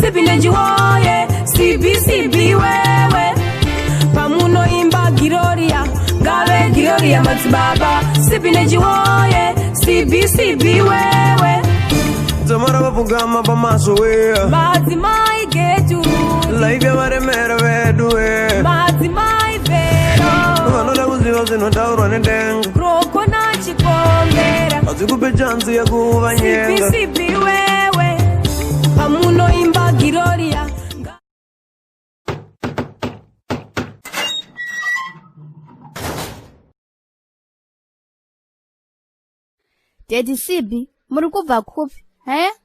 sipi nejiwoye, sibi wewe. Pamuno imba Gloria, gawe Gloria matibaba, sipi nejiwoye, sibi wewe. Zamara bapugama pamaso we. Mati mai getu. Life ya maremera vedu we. Mati mai vero. Vanoda kuziva zinotaurwa nedenga. Kroko na chikombera. Azikupe chansi ya kuva nyenga. Sipi wewe. Pamuno imba Gloria. Daddy Sibi, muri kubva kupi?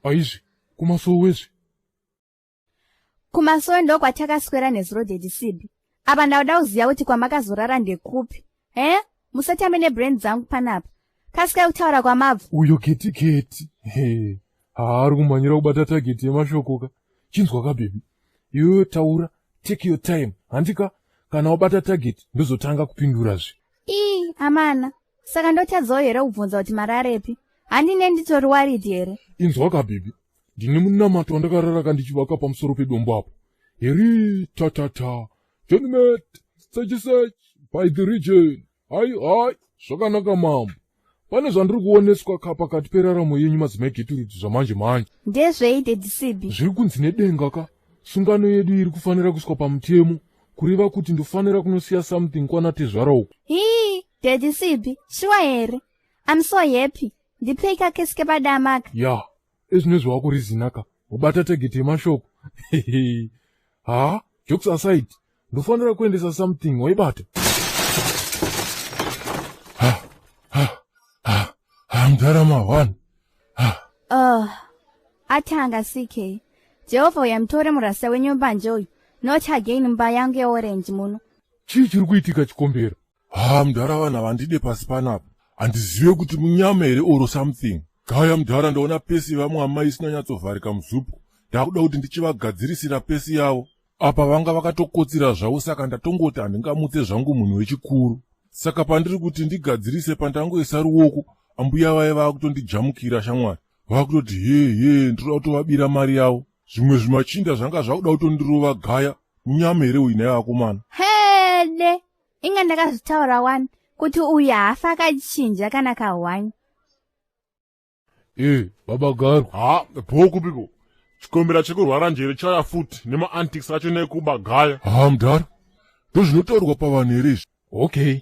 Aizi, kumasowezi. Kumasowe ndo kwatakaswera nezuro Daddy Sibi. Apa ndauda kuziya kuti kwamakazorara ndekupi. Musatambe nebrand dzangu panapa. Kasika kutaura kwamabvu. Uyo keti. Ari kumanyira kubata tageti yemashokoka. Chinzwa kabhebi. Iwe taura, take your time. Handika, kana wabata tageti, ndozotanga kupindurazve. Amana. Saka ndotadzawo here kubvunza kuti mararepi. Handine nditori waridi here. Inzwa kabhebi. Ndine munamato wandakararaka ndichivaka pamusoro pedombo apo. Heri tatata. Gentlemen, search by the region. Hai, zvakanaka mambo. Pane zvandiri kuoneswa pakati peraramo yenyu madzimai geturidzi zvamanje. Ndezvei Daddy Sibi? Zviri kunzi nedenga ka. Sungano yedu iri kufanira kuswa pamutemo. Kureva kuti ndofanira kunosiya something kwana tezvara uku. Daddy Sibi, sure here. I'm so happy. Ndipeka kesike padamaka. Ya, ezvinezvi wakurizinaka. Ubata tageti yemashoko. Jokes aside. Ndofanira kuendesa something waibata. Mdarama 1. Atanga CK. Jehovah uyamtore murasa wenyumba njoyi. Not again mba yangu ya orange muno. Chii chiri kuitika chikombera? Mdara vana vandide pasi panapa. Handizive kuti munyama here oro something. Gaya mdara ndaona pesi vamwe amai isina nyatsovarika muzupu. Ndakuda kuti ndichivagadzirisira pesi yavo. Apa vanga vakatokotsira zvavo saka ndatongoti handingamutse zvangu munhu wechikuru. Saka pandiri kuti ndigadzirise pandangoisa ruoko, ambuya vaiva kutondijamukira shamwari. Vakutoti ndinoda kutovabira mari yavo. Zvimwe zvimachinda zvanga zvakuda kutondirova Gaya. Munyama here uinaye akomana. Hede, inga ndakazvitaura 1 kuti uyu hafa akachinja kana ka1. Baba Garu. Bhokupiko. Chikombera chekurwara njere chaya futi nema-antics acho nekuba Gaya. Mdara. Ndozvinotaurwa pavanhu here izvi. Okay.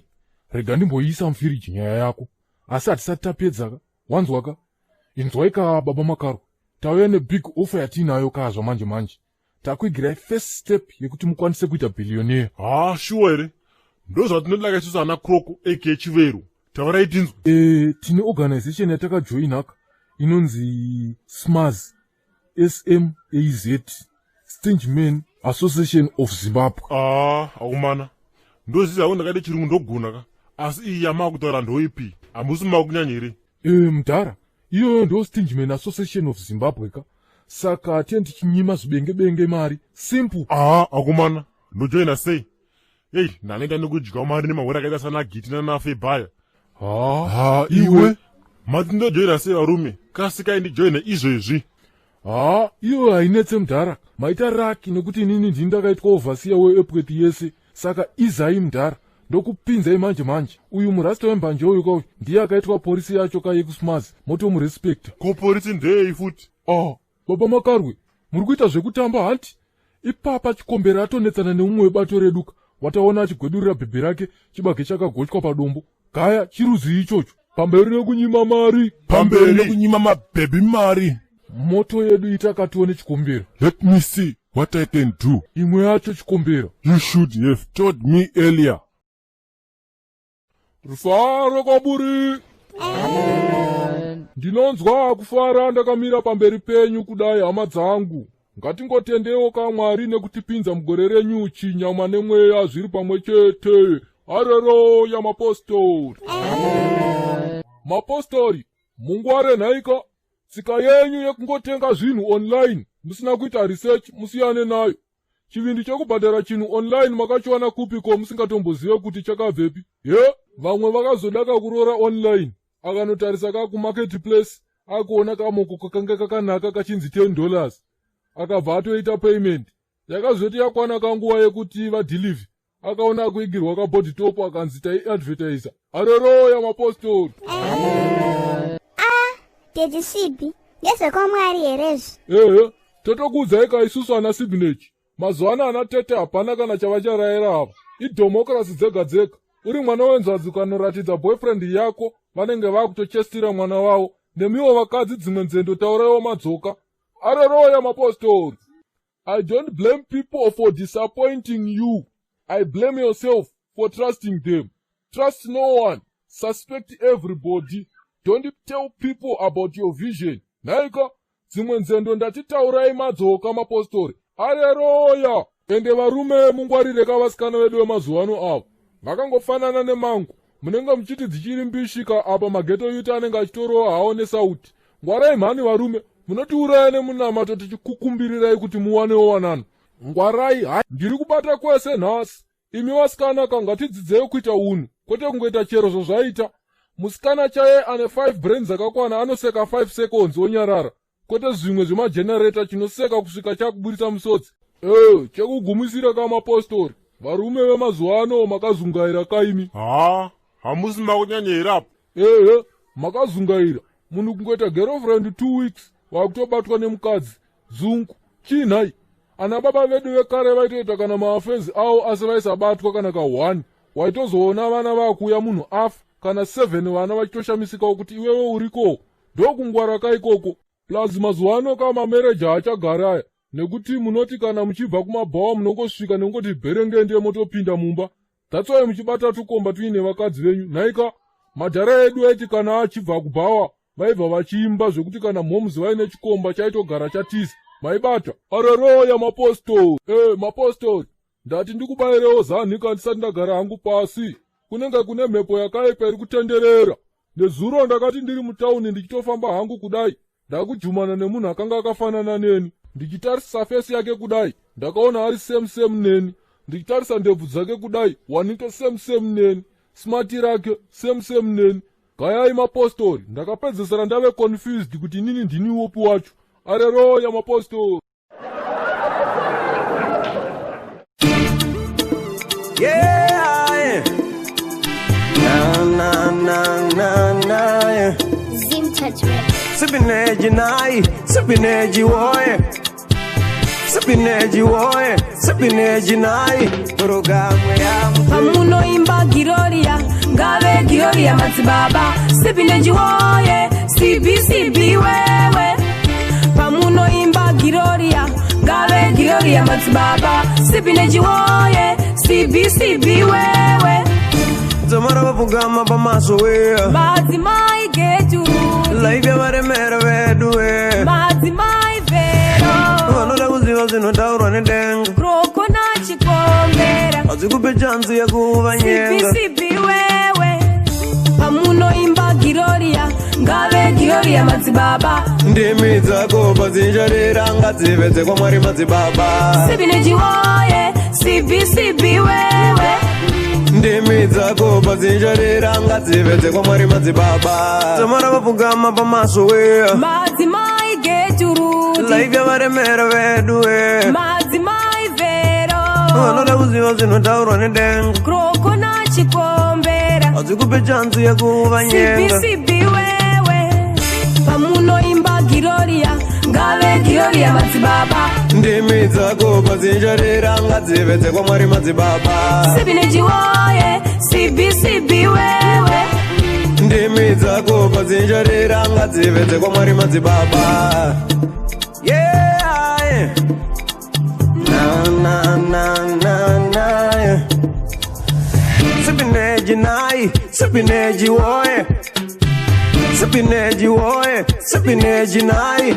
Rega ndimboisa mufiriji nyaya yako. Asi hatisati tapedzaka. Wanzwaka? Inzwaika baba Makaro. Tauya nebig offer yatinayo kazva manje. Takuigirai first step yekuti mukwanise kuita billionaire. Shuwa here. Ndozvatinodaka isusu ana Kroko aka Chiveru. Taurai tinzwe. Tine organization yatakajoinaka inonzi SMAZ. SMAZ. Stingemen Association of Zimbabwe. Aumana. Ndoziva ndakade chirungu ndogona ka. Asi iyi yamakutaura ndoipi? Hamusi makunyanya here. Mdara. Iyo ndo Stingemen Association of Zimbabwe ka. Saka tiendi chinyima zvibenge mari. Simple. Akumana. Ndojoina sei? Ndanenda nekudya mari nemahwera akaita sana Giti naFebhaya. Iwe? Mati ndojoina sei varume? Kasika ndijoina izvezvi. Iyo hainetse mdhara. Maita raki nekuti inini ndindakaitwa ovhasiya weEpwet yese. Saka izai mdhara. Ndokupinzai manje. Uyu murasta wembanje uyu kauyu ndiye akaitwa polisi yacho kayekusmazi. Moto murespekta. Ko polisi ndeyei futi? Baba Makarwe, muri kuita zvekutamba hanti? Ipapa chikombera atonetsana neumwe webato reduka. Wataona achigwedurira bhebhe rake chibage chakagochwa padombo. Gaya chiruzi ichocho. Pamberi nekunyima mari. Pamberi nekunyima mabhebhi mari. Moto yedu itakatione chikombera. Let me see what I can do. Imwe yacho chikombera. You should have told me earlier. Rufaro kwaburi. Amen. Ndinonzwa kufara ndakamira pamberi penyu kudai hama dzangu. Ngatingotendewo kaMwari nekutipinza mugore renyu chinyama nemweya zviri pamwe chete. Haleluya mapostori. Amen. Mapostori, mungware nhaika. Tsika yenyu yekungotenga zvinhu online, musina kuita research, musiyane nayo. Chivindi chekubhadhara chinhu online makachiwana kupiko musingatombozive kuti chakabvepi. Vamwe vakazodaka kuroora online. Akanotarisa kakumarketplace, akuona kamoko kakanga kakanaka kachinzi $10. akabva atoita payment. Yakazoti yakwana kanguva yekuti vadhilivhi akaona kuigirwa kabhodhi topu akanzi taiadvertisa. Haleluya mapostori. Dedi Sibi, ngezvekwamwari herezvi. Ehe, totokuudzai ka isusu ana Sibnechi. Mazuva ano ana tete hapana kana chavacharayira apa. Idhomokrasi dzega dzega. Uri mwana wenzwadzi ukanoratidza boyfriend yako vanenge vakutochestira mwana wavo. Nemiwo vakadzi dzimwe nzendo tauraiwo madzoka. Haleluya mapostori. I don't blame people for disappointing you. I blame yourself for trusting them. Trust no one. Suspect everybody. Don't tell people about your vision. Naika, dzimwe nzendo ndatitaurai madzoka mapostori. Haleluya. Ende varume mungwarire kavasikana vedu vemazuva ano ava. Vakangofanana nemangu. Munenge muchiti dzichiri mbishika apa mageto yuti anenge achitorowa hawo nesauti. Ngwarai mhani varume. Munotiuraya nemunamato tichikukumbirirai kuti muwanewo wanano. Ngwarai, hai, ndiri kubata kwese nhasi. Imi vasikana ngatidzidzei kuita unhu, kwete kungoita chero zvazvaita. Musikana chaye ane 5 brains akakwana anoseka 5 seconds onyarara. Kwete zvimwe zvemagenerator chinoseka kusvika chakuburitsa musodzi. Chekugumisira kamapostori. Varume vemazuva ano makazungaira kaimi. Hamusi makunyanya apa. Makazungaira. Munhu kungoita girlfriend 2 weeks. Wakutobatwa nemukadzi. Zungu. Chinhai. Ana baba vedu vekare vaitoita kana maafenzi avo asi vaisabatwa kana ka 1. Waitozoona vana vakuya munhu afa kana 7 vana vachitoshamisika kuti iwewe uriko. Ndokungwara kaikoko. Plus mazuva ano kama mareja achagaraya. Nekuti munoti kana muchibva kumabhawa munongosvika nengoti bherengende motopinda mumba. That's why muchibata tukomba tuine vakadzi venyu. Naika madhara edu eti kana achibva kubhawa vaibva vachiimba zvekuti kana mhomuzi vaine chikomba chaitogara chatiza. Maibata. Haleluya mapostori. Mapostori. Ndati ndikubayirewo zanhika ndisati ndagara hangu pasi. Kunenge kune mhepo yakaipa iri kutenderera. Nezuro ndakati ndiri mutauni ndichitofamba hangu kudai. Ndakujumana nemunhu akanga akafanana neni. Ndichitarisa fesi yake kudai. Ndakaona ari same neni. Ndichitarisa ndebvu dzake kudai. Wanito same neni. Smati rake same neni. Gayai mapostori. Ndakapedzesera ndave confused kuti nini ndini wopi wacho. Haleluya mapostori. Yeah. Na. Zim Touch Records. Sibineji nai, sibineji woye. Sibineji nai. Programu ya Pamunoimba Giroria, ngave Giroria Matsibaba. Sibineji woye, CB wewe. Pamunoimba Giroria, ngave Giroria Matsibaba. Sibineji woye, CB wewe. Zamara vapugama pamaso wea. Mazimai getu. Life ya varemera vedu we. Mazimai vero. Vanoda kuziva zvinotaurwa nedenga. Kroko na chikombera. Azikupe chansi ya kuva nyenga. CB wewe. Pamunoimba Giroria, ngave Giroria Matsibaba. Ndimi dzako pazinjarira ngadzivedze kwa Mwari madzibaba. Sibineji woye, CB wewe. Ndimi dzako pazinjarira ngadzivedze kwa Mwari madzibaba. Zamara vapugama pamaso wea. Madzimai geturuti. Life ya varemera vedu we. Madzimai vero. Vanoda kuziva zvinotaurwa nedenga. Kroko na chikombera. Azikupe chansi ya kuva nyenga. CB wewe. Pamunoimba Giroria, ngave Giroria Matsibaba. Ndimi dzako pazinjarira ngadzivedze kwa Mwari madzibaba. Sibineji woye, CB wewe. Ndimi dzako pazinjarira ngadzivedze kwa Mwari madzibaba. Yeah. Na. Sibineji nai, sibineji woye. Sibineji nai.